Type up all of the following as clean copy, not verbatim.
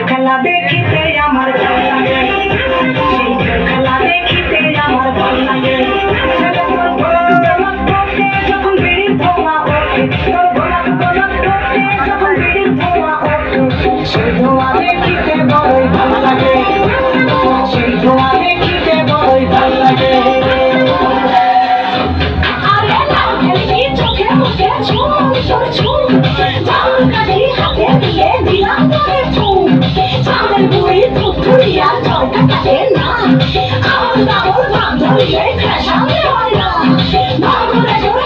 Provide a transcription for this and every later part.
খেলা দেখিতে আমার ভালো লাগে, খেলা দেখিতে আমার ভালো লাগে। যখন বিড়ির ধোঁয়া ওঠে, যখন বিড়ির ধোঁয়া ওঠে, সেই ধোঁয়া দেখিতে বড়ই ভালো লাগে, সেই ধোঁয়া দেখিতে বড়ই ভালো লাগে। চোখে মুখে ছুম ছুম কাঠি হাতে দিয়ে দিলাম তোরে ছুম চাঁদের বুড়ি ধুরিয়া জলটা কাটে না আমার দামর ভাব ধরিয়ে ফ্যাশনে হয় না ভাঙরে জোর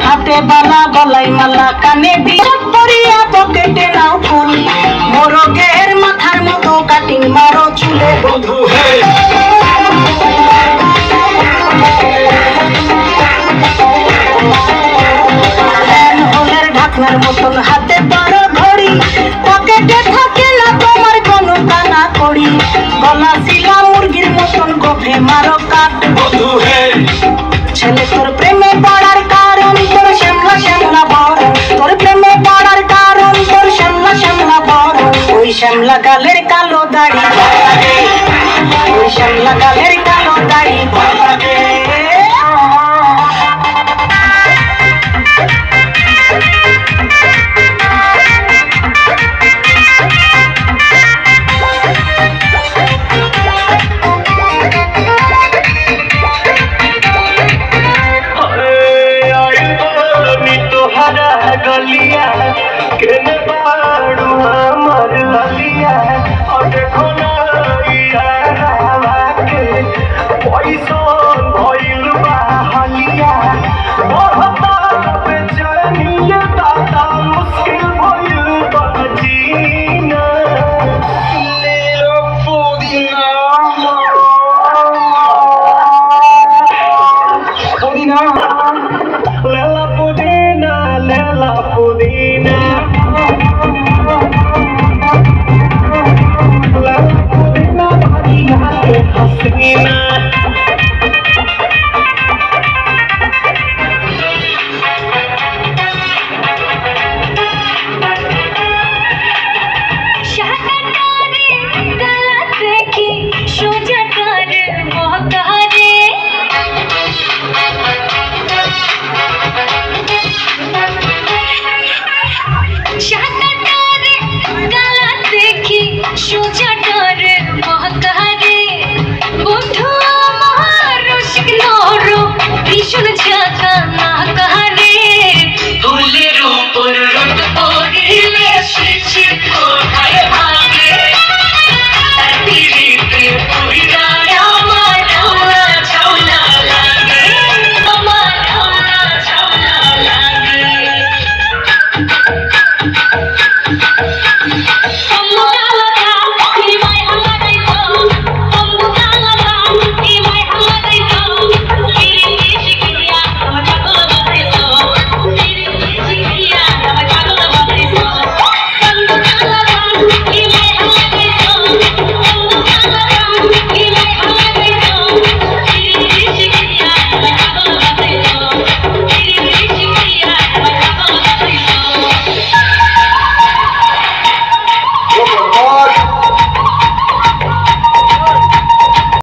হাতে বালা গলায় মালা কানে দিয়ে পরিয়া পকেটে নাও ফুল মোরগের মাথার মতো কাটিং মারো চুলে বন্ধু হোলের ঢাকনার মতন হাতে বড় ঘড়ি পকেটে থাকে না তোমার কোনো কানা কড়ি গলা শিলা মুরগির মতন গোফে মারো কাট বন্ধু ছেলে তোর প্রেমে পড়ার কারণ তোর শ্যামলা শ্যামলা বড় তোর প্রেমে পড়ার কারণ তোর শ্যামলা শ্যামলা বড় ওই শ্যামলা গালের